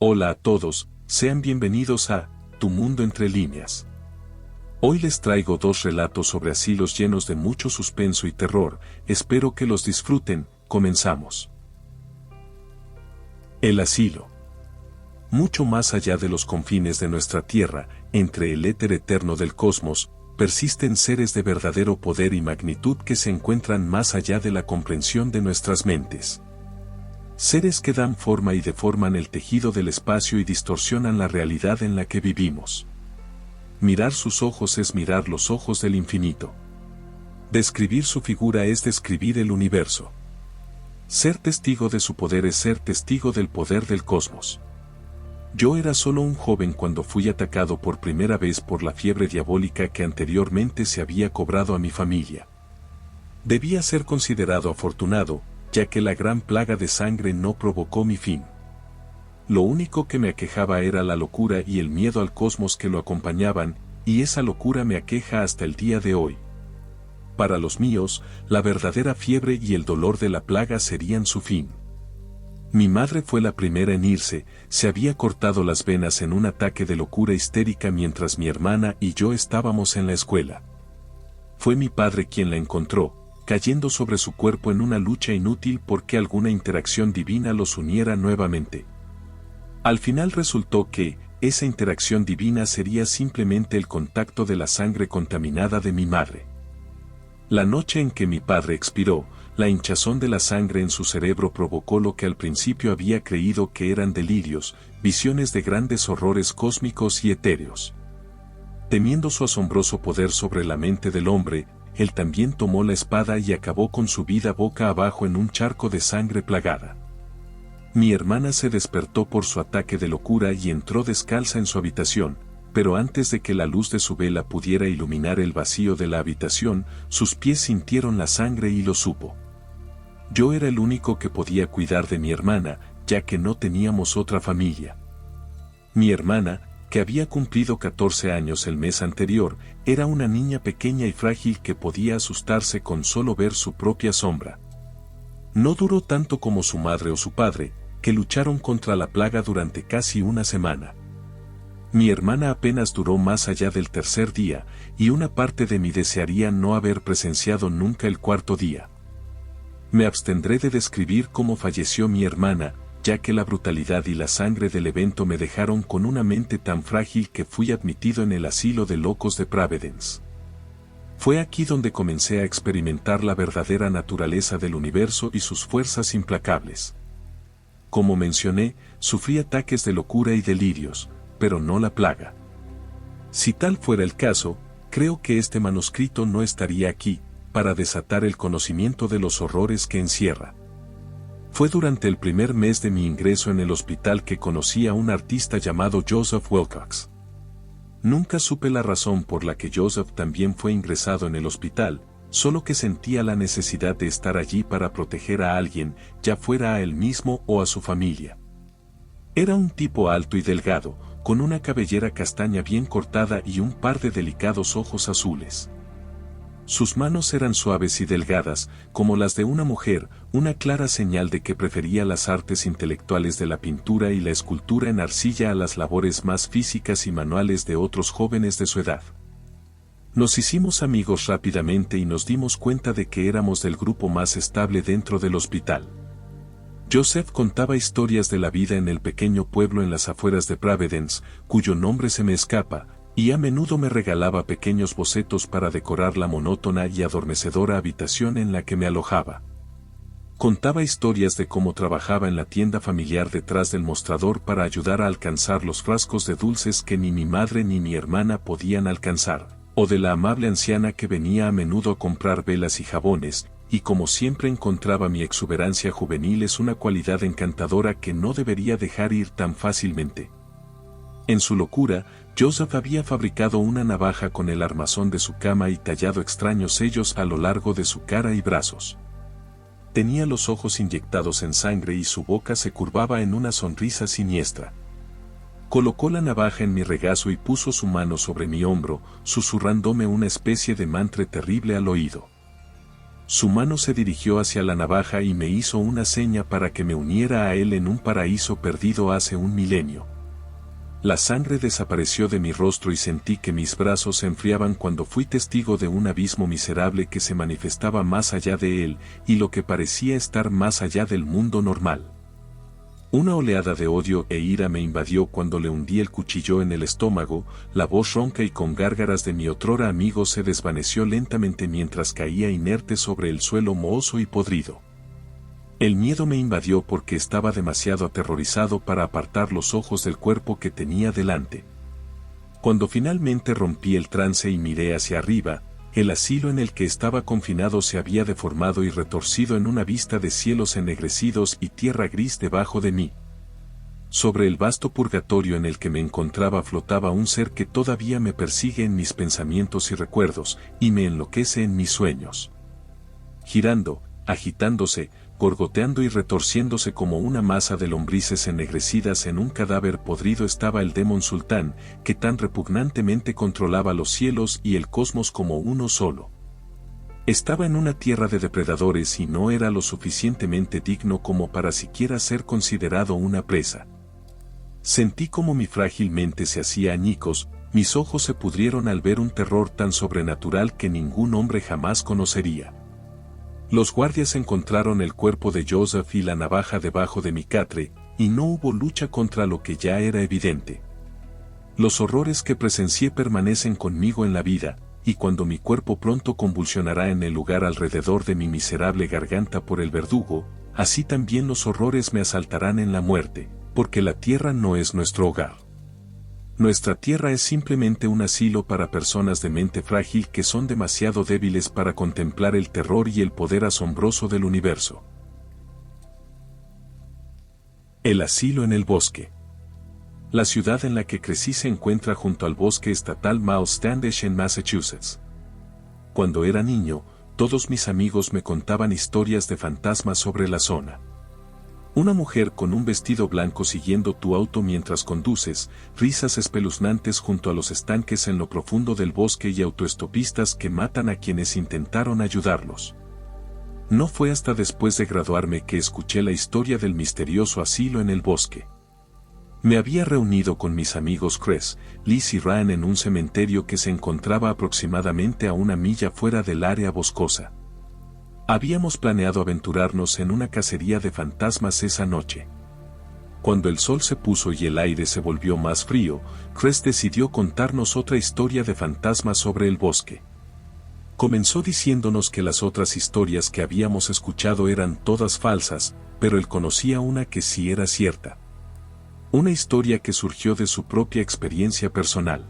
Hola a todos, sean bienvenidos a Tu Mundo Entre Líneas. Hoy les traigo dos relatos sobre asilos llenos de mucho suspenso y terror, espero que los disfruten, comenzamos. El asilo. Mucho más allá de los confines de nuestra tierra, entre el éter eterno del cosmos, persisten seres de verdadero poder y magnitud que se encuentran más allá de la comprensión de nuestras mentes. Seres que dan forma y deforman el tejido del espacio y distorsionan la realidad en la que vivimos. Mirar sus ojos es mirar los ojos del infinito. Describir su figura es describir el universo. Ser testigo de su poder es ser testigo del poder del cosmos. Yo era solo un joven cuando fui atacado por primera vez por la fiebre diabólica que anteriormente se había cobrado a mi familia. Debía ser considerado afortunado, ya que la gran plaga de sangre no provocó mi fin. Lo único que me aquejaba era la locura y el miedo al cosmos que lo acompañaban, y esa locura me aqueja hasta el día de hoy. Para los míos, la verdadera fiebre y el dolor de la plaga serían su fin. Mi madre fue la primera en irse, se había cortado las venas en un ataque de locura histérica mientras mi hermana y yo estábamos en la escuela. Fue mi padre quien la encontró, cayendo sobre su cuerpo en una lucha inútil porque alguna interacción divina los uniera nuevamente. Al final resultó que, esa interacción divina sería simplemente el contacto de la sangre contaminada de mi madre. La noche en que mi padre expiró, la hinchazón de la sangre en su cerebro provocó lo que al principio había creído que eran delirios, visiones de grandes horrores cósmicos y etéreos. Temiendo su asombroso poder sobre la mente del hombre, él también tomó la espada y acabó con su vida boca abajo en un charco de sangre plagada. Mi hermana se despertó por su ataque de locura y entró descalza en su habitación, pero antes de que la luz de su vela pudiera iluminar el vacío de la habitación, sus pies sintieron la sangre y lo supo. Yo era el único que podía cuidar de mi hermana, ya que no teníamos otra familia. Mi hermana, que había cumplido 14 años el mes anterior, era una niña pequeña y frágil que podía asustarse con solo ver su propia sombra. No duró tanto como su madre o su padre, que lucharon contra la plaga durante casi una semana. Mi hermana apenas duró más allá del tercer día, y una parte de mí desearía no haber presenciado nunca el cuarto día. Me abstendré de describir cómo falleció mi hermana, ya que la brutalidad y la sangre del evento me dejaron con una mente tan frágil que fui admitido en el asilo de locos de Providence. Fue aquí donde comencé a experimentar la verdadera naturaleza del universo y sus fuerzas implacables. Como mencioné, sufrí ataques de locura y delirios, pero no la plaga. Si tal fuera el caso, creo que este manuscrito no estaría aquí, para desatar el conocimiento de los horrores que encierra. Fue durante el primer mes de mi ingreso en el hospital que conocí a un artista llamado Joseph Wilcox. Nunca supe la razón por la que Joseph también fue ingresado en el hospital, solo que sentía la necesidad de estar allí para proteger a alguien, ya fuera a él mismo o a su familia. Era un tipo alto y delgado, con una cabellera castaña bien cortada y un par de delicados ojos azules. Sus manos eran suaves y delgadas, como las de una mujer, una clara señal de que prefería las artes intelectuales de la pintura y la escultura en arcilla a las labores más físicas y manuales de otros jóvenes de su edad. Nos hicimos amigos rápidamente y nos dimos cuenta de que éramos del grupo más estable dentro del hospital. Joseph contaba historias de la vida en el pequeño pueblo en las afueras de Providence, cuyo nombre se me escapa, y a menudo me regalaba pequeños bocetos para decorar la monótona y adormecedora habitación en la que me alojaba. Contaba historias de cómo trabajaba en la tienda familiar detrás del mostrador para ayudar a alcanzar los frascos de dulces que ni mi madre ni mi hermana podían alcanzar, o de la amable anciana que venía a menudo a comprar velas y jabones, y como siempre encontraba mi exuberancia juvenil es una cualidad encantadora que no debería dejar ir tan fácilmente. En su locura, Joseph había fabricado una navaja con el armazón de su cama y tallado extraños sellos a lo largo de su cara y brazos. Tenía los ojos inyectados en sangre y su boca se curvaba en una sonrisa siniestra. Colocó la navaja en mi regazo y puso su mano sobre mi hombro, susurrándome una especie de mantra terrible al oído. Su mano se dirigió hacia la navaja y me hizo una seña para que me uniera a él en un paraíso perdido hace un milenio. La sangre desapareció de mi rostro y sentí que mis brazos se enfriaban cuando fui testigo de un abismo miserable que se manifestaba más allá de él y lo que parecía estar más allá del mundo normal. Una oleada de odio e ira me invadió cuando le hundí el cuchillo en el estómago, la voz ronca y con gárgaras de mi otrora amigo se desvaneció lentamente mientras caía inerte sobre el suelo mohoso y podrido. El miedo me invadió porque estaba demasiado aterrorizado para apartar los ojos del cuerpo que tenía delante. Cuando finalmente rompí el trance y miré hacia arriba, el asilo en el que estaba confinado se había deformado y retorcido en una vista de cielos ennegrecidos y tierra gris debajo de mí. Sobre el vasto purgatorio en el que me encontraba flotaba un ser que todavía me persigue en mis pensamientos y recuerdos, y me enloquece en mis sueños. Girando, agitándose, gorgoteando y retorciéndose como una masa de lombrices ennegrecidas en un cadáver podrido estaba el Demon Sultán, que tan repugnantemente controlaba los cielos y el cosmos como uno solo. Estaba en una tierra de depredadores y no era lo suficientemente digno como para siquiera ser considerado una presa. Sentí como mi frágil mente se hacía añicos, mis ojos se pudrieron al ver un terror tan sobrenatural que ningún hombre jamás conocería. Los guardias encontraron el cuerpo de Joseph y la navaja debajo de mi catre, y no hubo lucha contra lo que ya era evidente. Los horrores que presencié permanecen conmigo en la vida, y cuando mi cuerpo pronto convulsionará en el lugar alrededor de mi miserable garganta por el verdugo, así también los horrores me asaltarán en la muerte, porque la tierra no es nuestro hogar. Nuestra tierra es simplemente un asilo para personas de mente frágil que son demasiado débiles para contemplar el terror y el poder asombroso del universo. El asilo en el bosque. La ciudad en la que crecí se encuentra junto al bosque estatal Mount Standish en Massachusetts. Cuando era niño, todos mis amigos me contaban historias de fantasmas sobre la zona. Una mujer con un vestido blanco siguiendo tu auto mientras conduces, risas espeluznantes junto a los estanques en lo profundo del bosque y autoestopistas que matan a quienes intentaron ayudarlos. No fue hasta después de graduarme que escuché la historia del misterioso asilo en el bosque. Me había reunido con mis amigos Chris, Liz y Ryan en un cementerio que se encontraba aproximadamente a 1 milla fuera del área boscosa. Habíamos planeado aventurarnos en una cacería de fantasmas esa noche. Cuando el sol se puso y el aire se volvió más frío, Chris decidió contarnos otra historia de fantasmas sobre el bosque. Comenzó diciéndonos que las otras historias que habíamos escuchado eran todas falsas, pero él conocía una que sí era cierta. Una historia que surgió de su propia experiencia personal.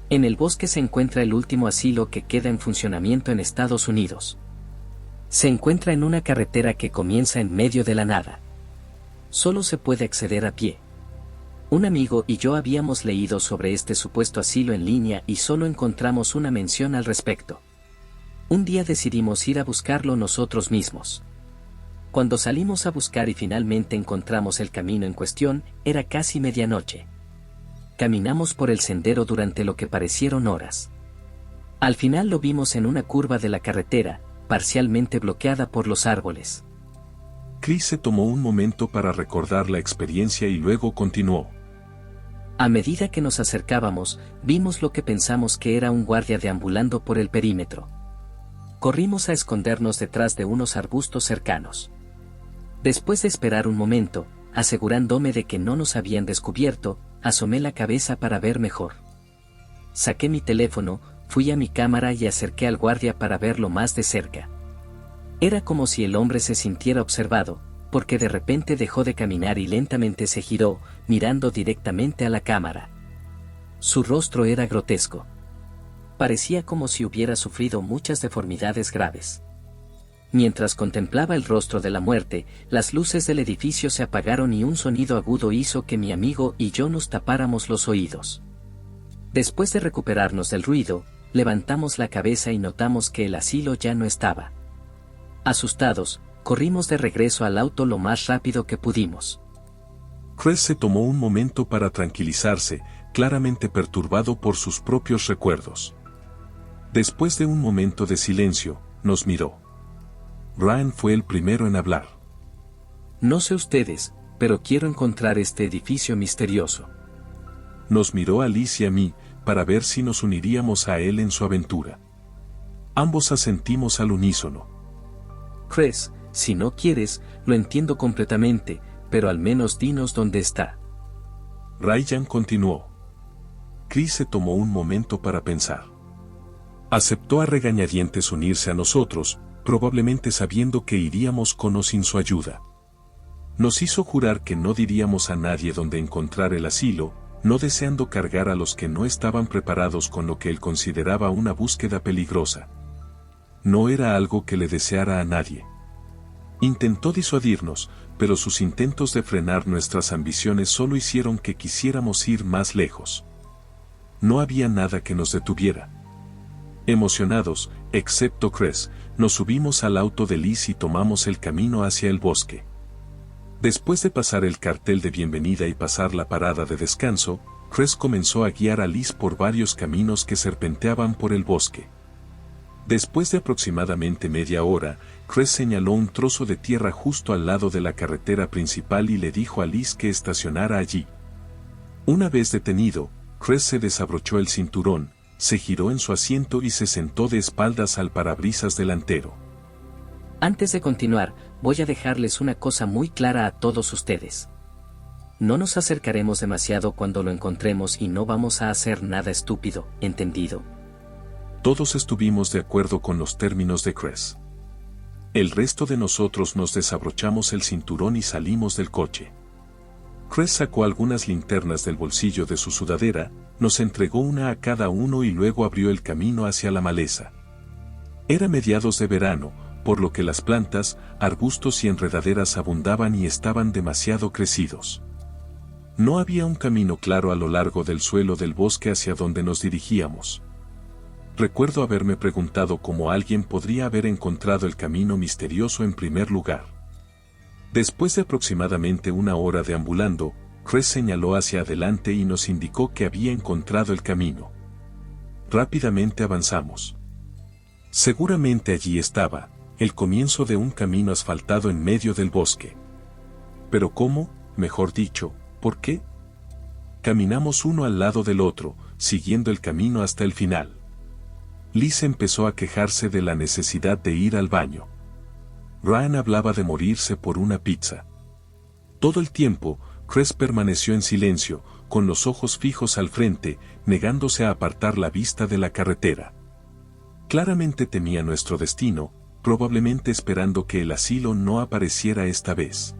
En el bosque se encuentra el último asilo que queda en funcionamiento en Estados Unidos. Se encuentra en una carretera que comienza en medio de la nada. Solo se puede acceder a pie. Un amigo y yo habíamos leído sobre este supuesto asilo en línea y solo encontramos una mención al respecto. Un día decidimos ir a buscarlo nosotros mismos. Cuando salimos a buscar y finalmente encontramos el camino en cuestión, era casi medianoche. Caminamos por el sendero durante lo que parecieron horas. Al final lo vimos en una curva de la carretera, parcialmente bloqueada por los árboles. Chris se tomó un momento para recordar la experiencia y luego continuó. A medida que nos acercábamos, vimos lo que pensamos que era un guardia deambulando por el perímetro. Corrimos a escondernos detrás de unos arbustos cercanos. Después de esperar un momento, asegurándome de que no nos habían descubierto, asomé la cabeza para ver mejor. Saqué mi teléfono, fui a mi cámara y acerqué al guardia para verlo más de cerca. Era como si el hombre se sintiera observado, porque de repente dejó de caminar y lentamente se giró, mirando directamente a la cámara. Su rostro era grotesco. Parecía como si hubiera sufrido muchas deformidades graves. Mientras contemplaba el rostro de la muerte, las luces del edificio se apagaron y un sonido agudo hizo que mi amigo y yo nos tapáramos los oídos. Después de recuperarnos del ruido, levantamos la cabeza y notamos que el asilo ya no estaba. Asustados, corrimos de regreso al auto lo más rápido que pudimos. Chris se tomó un momento para tranquilizarse, claramente perturbado por sus propios recuerdos. Después de un momento de silencio, nos miró. Ryan fue el primero en hablar. No sé ustedes, pero quiero encontrar este edificio misterioso. Nos miró a Liz y a mí, para ver si nos uniríamos a él en su aventura. Ambos asentimos al unísono. Chris, si no quieres, lo entiendo completamente, pero al menos dinos dónde está. Ryan continuó. Chris se tomó un momento para pensar. Aceptó a regañadientes unirse a nosotros, probablemente sabiendo que iríamos con o sin su ayuda. Nos hizo jurar que no diríamos a nadie dónde encontrar el asilo, no deseando cargar a los que no estaban preparados con lo que él consideraba una búsqueda peligrosa. No era algo que le deseara a nadie. Intentó disuadirnos, pero sus intentos de frenar nuestras ambiciones solo hicieron que quisiéramos ir más lejos. No había nada que nos detuviera. Emocionados, excepto Chris, nos subimos al auto de Liz y tomamos el camino hacia el bosque. Después de pasar el cartel de bienvenida y pasar la parada de descanso, Chris comenzó a guiar a Liz por varios caminos que serpenteaban por el bosque. Después de aproximadamente media hora, Chris señaló un trozo de tierra justo al lado de la carretera principal y le dijo a Liz que estacionara allí. Una vez detenido, Chris se desabrochó el cinturón, se giró en su asiento y se sentó de espaldas al parabrisas delantero. Antes de continuar, voy a dejarles una cosa muy clara a todos ustedes. No nos acercaremos demasiado cuando lo encontremos y no vamos a hacer nada estúpido, ¿entendido? Todos estuvimos de acuerdo con los términos de Chris. El resto de nosotros nos desabrochamos el cinturón y salimos del coche. Chris sacó algunas linternas del bolsillo de su sudadera, nos entregó una a cada uno y luego abrió el camino hacia la maleza. Era mediados de verano, por lo que las plantas, arbustos y enredaderas abundaban y estaban demasiado crecidos. No había un camino claro a lo largo del suelo del bosque hacia donde nos dirigíamos. Recuerdo haberme preguntado cómo alguien podría haber encontrado el camino misterioso en primer lugar. Después de aproximadamente una hora deambulando, Chris señaló hacia adelante y nos indicó que había encontrado el camino. Rápidamente avanzamos. Seguramente allí estaba, el comienzo de un camino asfaltado en medio del bosque. Pero ¿cómo? Mejor dicho, ¿por qué? Caminamos uno al lado del otro, siguiendo el camino hasta el final. Liz empezó a quejarse de la necesidad de ir al baño. Ryan hablaba de morirse por una pizza. Todo el tiempo, Chris permaneció en silencio, con los ojos fijos al frente, negándose a apartar la vista de la carretera. Claramente temía nuestro destino, probablemente esperando que el asilo no apareciera esta vez.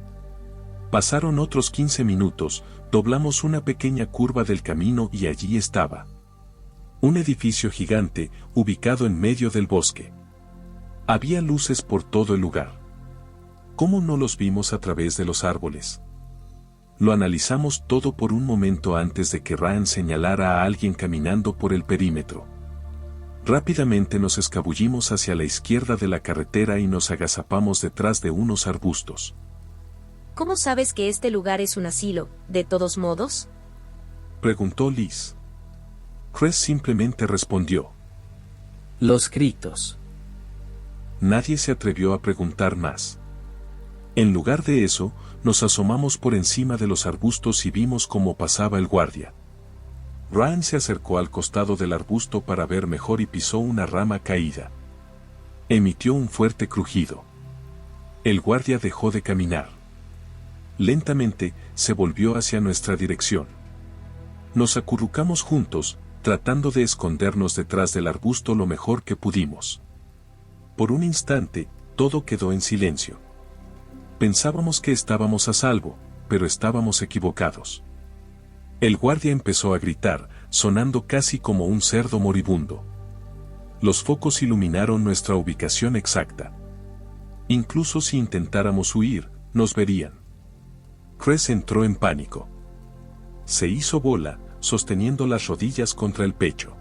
Pasaron otros 15 minutos, doblamos una pequeña curva del camino y allí estaba. Un edificio gigante, ubicado en medio del bosque. Había luces por todo el lugar. ¿Cómo no los vimos a través de los árboles? Lo analizamos todo por un momento antes de que Ryan señalara a alguien caminando por el perímetro. Rápidamente nos escabullimos hacia la izquierda de la carretera y nos agazapamos detrás de unos arbustos. ¿Cómo sabes que este lugar es un asilo, de todos modos? Preguntó Liz. Chris simplemente respondió. Los gritos. Nadie se atrevió a preguntar más. En lugar de eso, nos asomamos por encima de los arbustos y vimos cómo pasaba el guardia. Ryan se acercó al costado del arbusto para ver mejor y pisó una rama caída. Emitió un fuerte crujido. El guardia dejó de caminar. Lentamente, se volvió hacia nuestra dirección. Nos acurrucamos juntos, tratando de escondernos detrás del arbusto lo mejor que pudimos. Por un instante, todo quedó en silencio. Pensábamos que estábamos a salvo, pero estábamos equivocados. El guardia empezó a gritar, sonando casi como un cerdo moribundo. Los focos iluminaron nuestra ubicación exacta. Incluso si intentáramos huir, nos verían. Chris entró en pánico. Se hizo bola, sosteniendo las rodillas contra el pecho.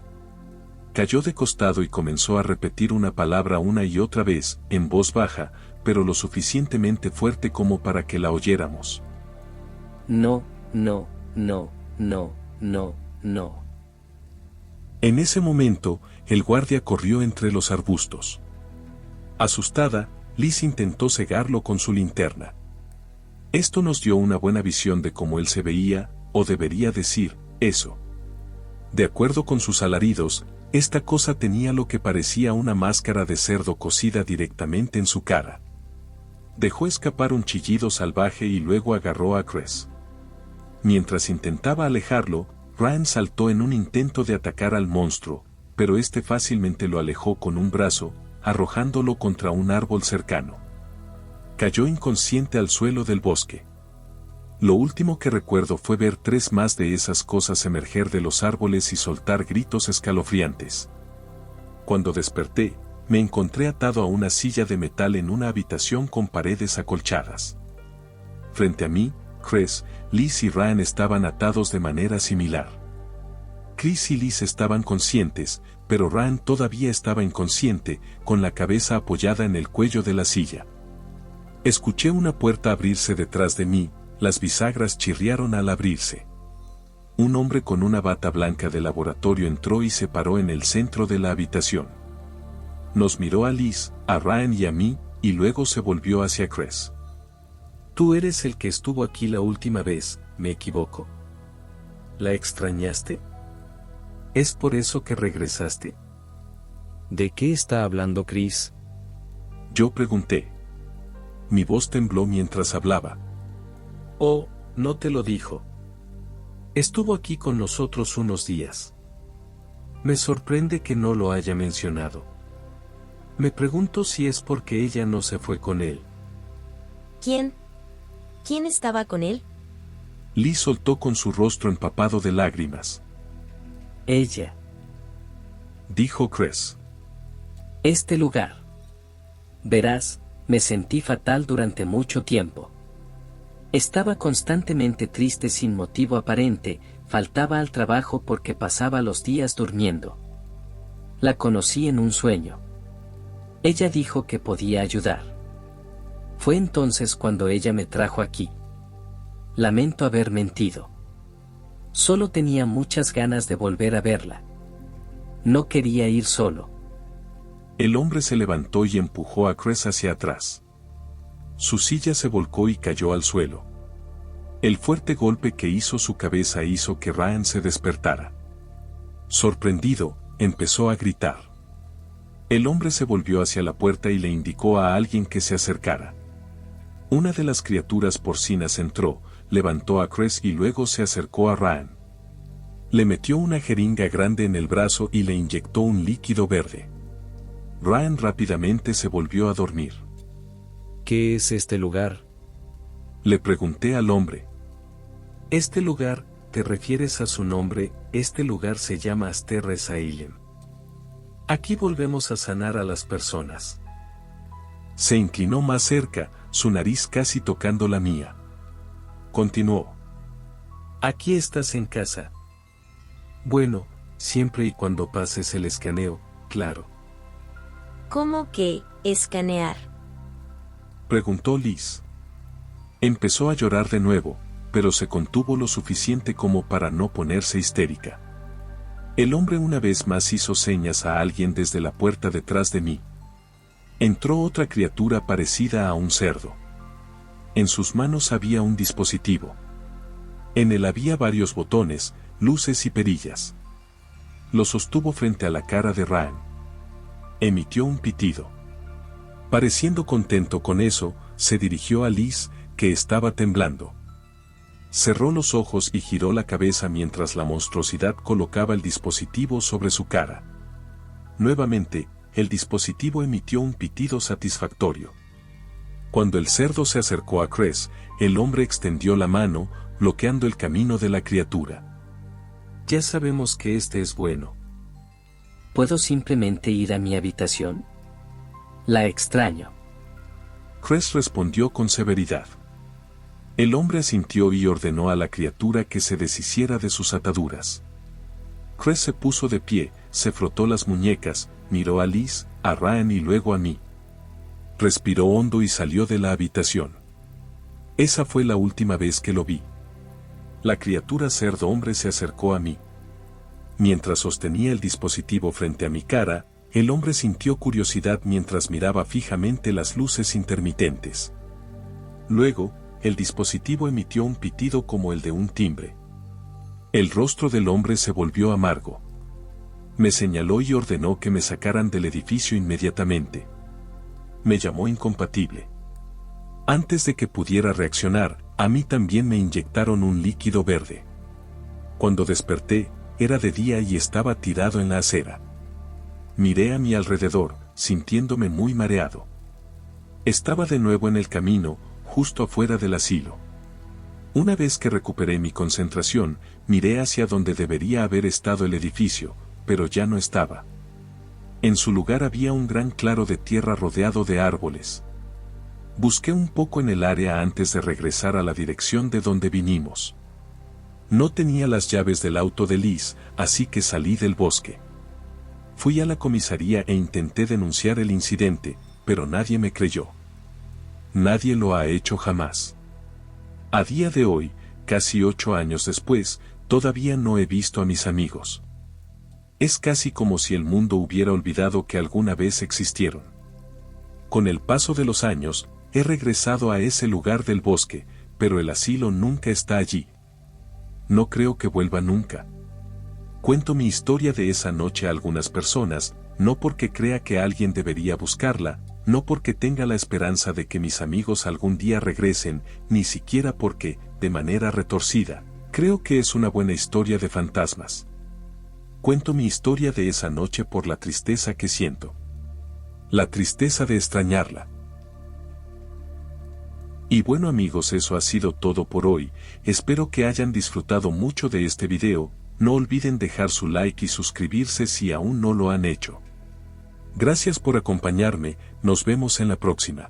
Cayó de costado y comenzó a repetir una palabra una y otra vez, en voz baja, pero lo suficientemente fuerte como para que la oyéramos. No, no, no, no, no, no. En ese momento, el guardia corrió entre los arbustos. Asustada, Liz intentó cegarlo con su linterna. Esto nos dio una buena visión de cómo él se veía, o debería decir, eso. De acuerdo con sus alaridos, esta cosa tenía lo que parecía una máscara de cerdo cosida directamente en su cara. Dejó escapar un chillido salvaje y luego agarró a Cress. Mientras intentaba alejarlo, Ryan saltó en un intento de atacar al monstruo, pero este fácilmente lo alejó con un brazo, arrojándolo contra un árbol cercano. Cayó inconsciente al suelo del bosque. Lo último que recuerdo fue ver 3 más de esas cosas emerger de los árboles y soltar gritos escalofriantes. Cuando desperté, me encontré atado a una silla de metal en una habitación con paredes acolchadas. Frente a mí, Cress, Liz y Ryan estaban atados de manera similar. Chris y Liz estaban conscientes, pero Ryan todavía estaba inconsciente, con la cabeza apoyada en el cuello de la silla. Escuché una puerta abrirse detrás de mí, las bisagras chirriaron al abrirse. Un hombre con una bata blanca de laboratorio entró y se paró en el centro de la habitación. Nos miró a Liz, a Ryan y a mí, y luego se volvió hacia Cress. Tú eres el que estuvo aquí la última vez, ¿me equivoco? ¿La extrañaste? ¿Es por eso que regresaste? ¿De qué está hablando Chris? Yo pregunté. Mi voz tembló mientras hablaba. Oh, no te lo dijo. Estuvo aquí con nosotros unos días. Me sorprende que no lo haya mencionado. Me pregunto si es porque ella no se fue con él. ¿Quién? ¿Quién estaba con él? Liz soltó con su rostro empapado de lágrimas. Ella. Dijo Cress. Este lugar. Verás, me sentí fatal durante mucho tiempo. Estaba constantemente triste sin motivo aparente, faltaba al trabajo porque pasaba los días durmiendo. La conocí en un sueño. Ella dijo que podía ayudar. Fue entonces cuando ella me trajo aquí. Lamento haber mentido. Solo tenía muchas ganas de volver a verla. No quería ir solo. El hombre se levantó y empujó a Cress hacia atrás. Su silla se volcó y cayó al suelo. El fuerte golpe que hizo su cabeza hizo que Ryan se despertara. Sorprendido, empezó a gritar. El hombre se volvió hacia la puerta y le indicó a alguien que se acercara. Una de las criaturas porcinas entró, levantó a Cress y luego se acercó a Ryan. Le metió una jeringa grande en el brazo y le inyectó un líquido verde. Ryan rápidamente se volvió a dormir. ¿Qué es este lugar? Le pregunté al hombre. Este lugar, ¿te refieres a su nombre? Este lugar se llama Asterres Island. Aquí volvemos a sanar a las personas. Se inclinó más cerca, su nariz casi tocando la mía. Continuó. Aquí estás en casa. Bueno, siempre y cuando pases el escaneo, claro. ¿Cómo que escanear? Preguntó Liz. Empezó a llorar de nuevo, pero se contuvo lo suficiente como para no ponerse histérica. El hombre una vez más hizo señas a alguien desde la puerta detrás de mí. Entró otra criatura parecida a un cerdo. En sus manos había un dispositivo. En él había varios botones, luces y perillas. Lo sostuvo frente a la cara de Ryan. Emitió un pitido. Pareciendo contento con eso, se dirigió a Liz, que estaba temblando. Cerró los ojos y giró la cabeza mientras la monstruosidad colocaba el dispositivo sobre su cara. Nuevamente, el dispositivo emitió un pitido satisfactorio. Cuando el cerdo se acercó a Cress, el hombre extendió la mano, bloqueando el camino de la criatura. Ya sabemos que este es bueno. ¿Puedo simplemente ir a mi habitación? La extraño. Cress respondió con severidad. El hombre asintió y ordenó a la criatura que se deshiciera de sus ataduras. Cress se puso de pie, se frotó las muñecas, miró a Liz, a Ryan y luego a mí. Respiró hondo y salió de la habitación. Esa fue la última vez que lo vi. La criatura cerdo hombre se acercó a mí. Mientras sostenía el dispositivo frente a mi cara, El hombre sintió curiosidad mientras miraba fijamente las luces intermitentes. Luego, el dispositivo emitió un pitido como el de un timbre. El rostro del hombre se volvió amargo. Me señaló y ordenó que me sacaran del edificio inmediatamente. Me llamó incompatible. Antes de que pudiera reaccionar, a mí también me inyectaron un líquido verde. Cuando desperté, era de día y estaba tirado en la acera. Miré a mi alrededor, sintiéndome muy mareado. Estaba de nuevo en el camino, justo afuera del asilo. Una vez que recuperé mi concentración, miré hacia donde debería haber estado el edificio, pero ya no estaba. En su lugar había un gran claro de tierra rodeado de árboles. Busqué un poco en el área antes de regresar a la dirección de donde vinimos. No tenía las llaves del auto de Liz, así que salí del bosque. Fui a la comisaría e intenté denunciar el incidente, pero nadie me creyó. Nadie lo ha hecho jamás. A día de hoy, casi 8 años después, todavía no he visto a mis amigos. Es casi como si el mundo hubiera olvidado que alguna vez existieron. Con el paso de los años, he regresado a ese lugar del bosque, pero el asilo nunca está allí. No creo que vuelva nunca. Cuento mi historia de esa noche a algunas personas, no porque crea que alguien debería buscarla, no porque tenga la esperanza de que mis amigos algún día regresen, ni siquiera porque, de manera retorcida, creo que es una buena historia de fantasmas. Cuento mi historia de esa noche por la tristeza que siento. La tristeza de extrañarla. Y bueno amigos, eso ha sido todo por hoy. Espero que hayan disfrutado mucho de este video. No olviden dejar su like y suscribirse si aún no lo han hecho. Gracias por acompañarme, nos vemos en la próxima.